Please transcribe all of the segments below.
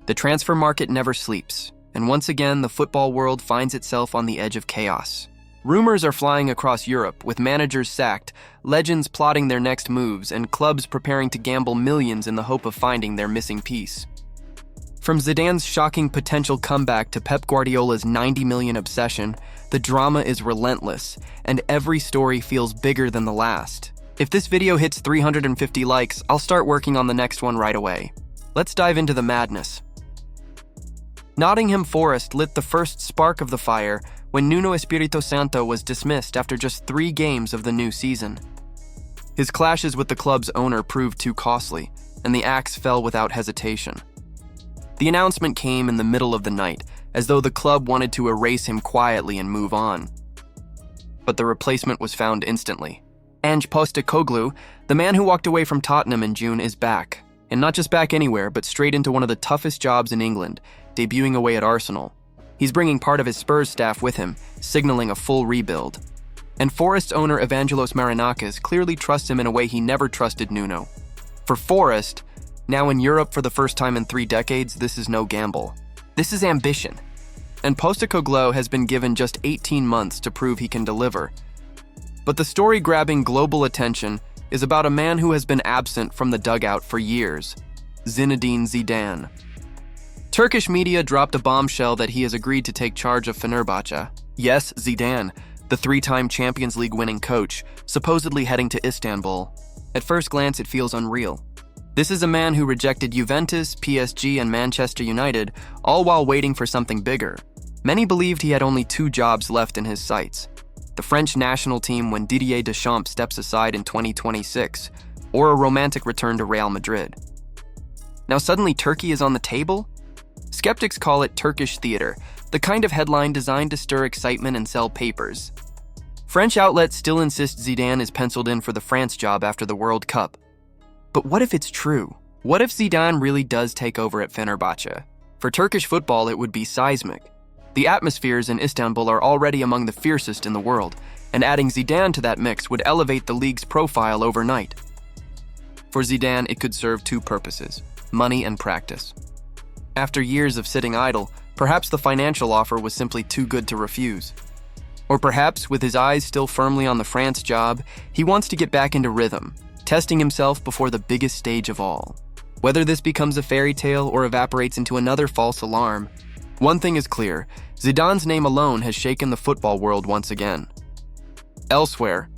The transfer market never sleeps, and once again, the football world finds itself on the edge of chaos. Rumors are flying across Europe, with managers sacked, legends plotting their next moves, and clubs preparing to gamble millions in the hope of finding their missing piece. From Zidane's shocking potential comeback to Pep Guardiola's 90 million obsession, the drama is relentless, and every story feels bigger than the last. If this video hits 350 likes, I'll start working on the next one right away. Let's dive into the madness. Nottingham Forest lit the first spark of the fire when Nuno Espírito Santo was dismissed after just 3 games of the new season. His clashes with the club's owner proved too costly, and the axe fell without hesitation. The announcement came in the middle of the night, as though the club wanted to erase him quietly and move on. But the replacement was found instantly. Ange Postecoglou, the man who walked away from Tottenham in June, is back. And not just back anywhere, but straight into one of the toughest jobs in England, debuting away at Arsenal. He's bringing part of his Spurs staff with him, signaling a full rebuild. And Forest owner Evangelos Marinakis clearly trusts him in a way he never trusted Nuno. For Forest, now in Europe for the first time in 3 decades, this is no gamble. This is ambition. And Postecoglou has been given just 18 months to prove he can deliver. But the story grabbing global attention is about a man who has been absent from the dugout for years, Zidane's Zidane. Turkish media dropped a bombshell that he has agreed to take charge of Fenerbahce. Yes, Zidane, the 3-time Champions League winning coach, supposedly heading to Istanbul. At first glance, it feels unreal. This is a man who rejected Juventus, PSG, and Manchester United, all while waiting for something bigger. Many believed he had only 2 jobs left in his sights: the French national team when Didier Deschamps steps aside in 2026, or a romantic return to Real Madrid. Now suddenly Turkey is on the table? Skeptics call it Turkish theater, the kind of headline designed to stir excitement and sell papers. French outlets still insist Zidane is penciled in for the France job after the World Cup. But what if it's true? What if Zidane really does take over at Fenerbahce? For Turkish football, it would be seismic. The atmospheres in Istanbul are already among the fiercest in the world, and adding Zidane to that mix would elevate the league's profile overnight. For Zidane, it could serve 2 purposes: money and practice. After years of sitting idle, perhaps the financial offer was simply too good to refuse. Or perhaps, with his eyes still firmly on the France job, he wants to get back into rhythm, testing himself before the biggest stage of all. Whether this becomes a fairy tale or evaporates into another false alarm, one thing is clear: Zidane's name alone has shaken the football world once again. Elsewhere,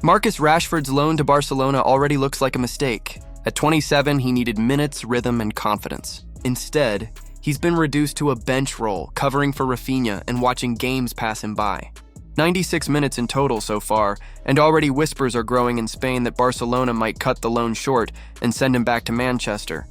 Marcus Rashford's loan to Barcelona already looks like a mistake. At 27, he needed minutes, rhythm, and confidence. Instead, he's been reduced to a bench role, covering for Rafinha and watching games pass him by. 96 minutes in total so far, and already whispers are growing in Spain that Barcelona might cut the loan short and send him back to Manchester.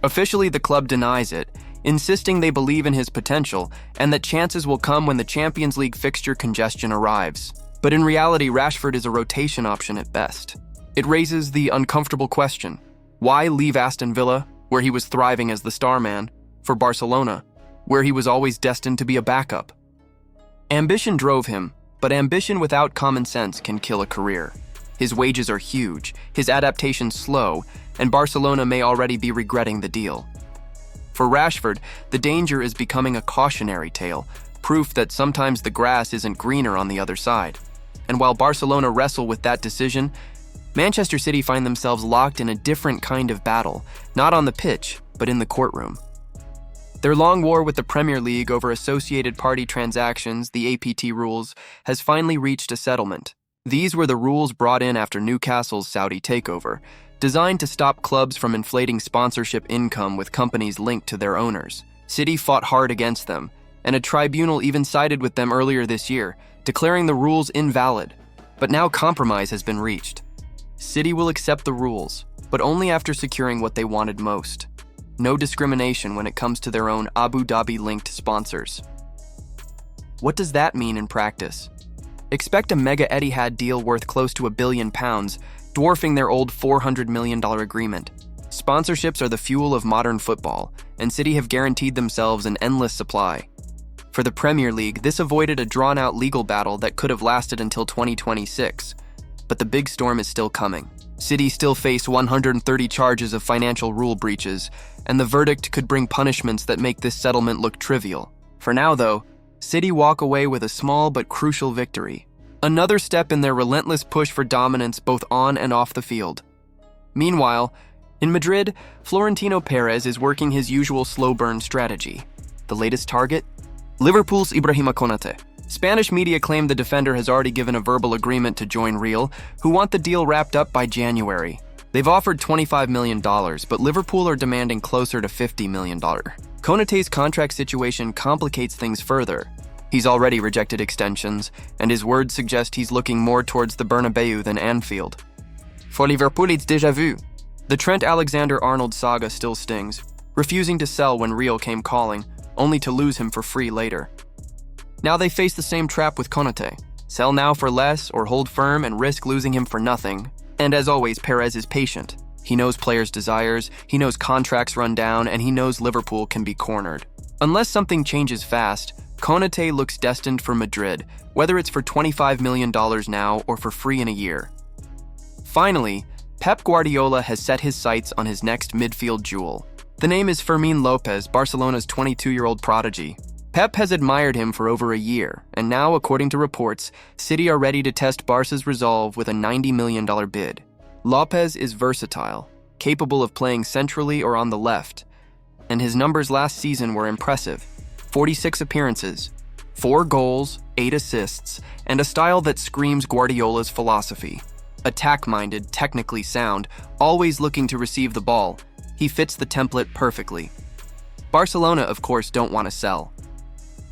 Officially, the club denies it, insisting they believe in his potential and that chances will come when the Champions League fixture congestion arrives. But in reality, Rashford is a rotation option at best. It raises the uncomfortable question: why leave Aston Villa, where he was thriving as the star man, for Barcelona, where he was always destined to be a backup? Ambition drove him, but ambition without common sense can kill a career. His wages are huge, his adaptation slow, and Barcelona may already be regretting the deal. For Rashford, the danger is becoming a cautionary tale, proof that sometimes the grass isn't greener on the other side. And while Barcelona wrestle with that decision, Manchester City find themselves locked in a different kind of battle, not on the pitch, but in the courtroom. Their long war with the Premier League over associated party transactions, the APT rules, has finally reached a settlement. These were the rules brought in after Newcastle's Saudi takeover, designed to stop clubs from inflating sponsorship income with companies linked to their owners. City fought hard against them, and a tribunal even sided with them earlier this year, declaring the rules invalid. But now compromise has been reached. City will accept the rules, but only after securing what they wanted most: no discrimination when it comes to their own Abu Dhabi-linked sponsors. What does that mean in practice? Expect a mega Etihad deal worth close to £1 billion, dwarfing their old $400 million agreement. Sponsorships are the fuel of modern football, and City have guaranteed themselves an endless supply. For the Premier League, this avoided a drawn-out legal battle that could have lasted until 2026. But the big storm is still coming. City still face 130 charges of financial rule breaches, and the verdict could bring punishments that make this settlement look trivial. For now, though, City walk away with a small but crucial victory. Another step in their relentless push for dominance both on and off the field. Meanwhile, in Madrid, Florentino Perez is working his usual slow burn strategy. The latest target? Liverpool's Ibrahima Konate. Spanish media claim the defender has already given a verbal agreement to join Real, who want the deal wrapped up by January. They've offered $25 million, but Liverpool are demanding closer to $50 million. Konate's contract situation complicates things further. He's already rejected extensions, and his words suggest he's looking more towards the Bernabeu than Anfield. For Liverpool, it's déjà vu. The Trent Alexander-Arnold saga still stings, refusing to sell when Real came calling, only to lose him for free later. Now they face the same trap with Konate. Sell now for less or hold firm and risk losing him for nothing. And as always, Perez is patient. He knows players' desires, he knows contracts run down, and he knows Liverpool can be cornered. Unless something changes fast, Konate looks destined for Madrid, whether it's for $25 million now or for free in a year. Finally, Pep Guardiola has set his sights on his next midfield jewel. The name is Fermín López, Barcelona's 22-year-old prodigy. Pep has admired him for over a year, and now, according to reports, City are ready to test Barca's resolve with a $90 million bid. López is versatile, capable of playing centrally or on the left, and his numbers last season were impressive. 46 appearances, 4 goals, 8 assists, and a style that screams Guardiola's philosophy. Attack-minded, technically sound, always looking to receive the ball, he fits the template perfectly. Barcelona, of course, don't want to sell.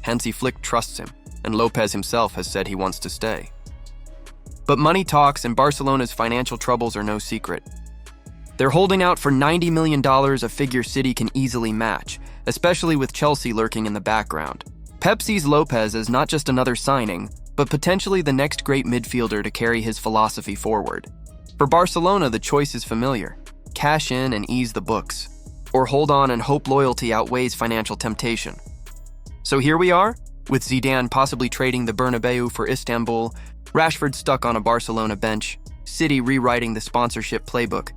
Hansi Flick trusts him, and López himself has said he wants to stay. But money talks, and Barcelona's financial troubles are no secret. They're holding out for $90 million, a figure City can easily match, especially with Chelsea lurking in the background. Pep sees López as not just another signing, but potentially the next great midfielder to carry his philosophy forward. For Barcelona, the choice is familiar. Cash in and ease the books. Or hold on and hope loyalty outweighs financial temptation. So here we are, with Zidane possibly trading the Bernabeu for Istanbul, Rashford stuck on a Barcelona bench, City rewriting the sponsorship playbook,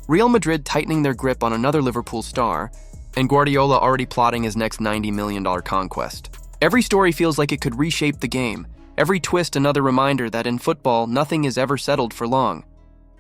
Real Madrid tightening their grip on another Liverpool star, and Guardiola already plotting his next $90 million conquest. Every story feels like it could reshape the game, every twist another reminder that in football, nothing is ever settled for long.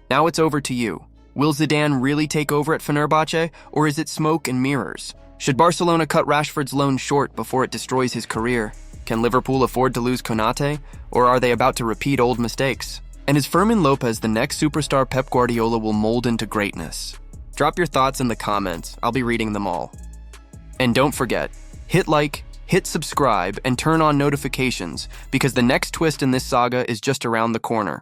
Now it's over to you. Will Zidane really take over at Fenerbahce, or is it smoke and mirrors? Should Barcelona cut Rashford's loan short before it destroys his career? Can Liverpool afford to lose Konate, or are they about to repeat old mistakes? And is Fermín López the next superstar Pep Guardiola will mold into greatness? Drop your thoughts in the comments, I'll be reading them all. And don't forget, hit like, hit subscribe, and turn on notifications, because the next twist in this saga is just around the corner.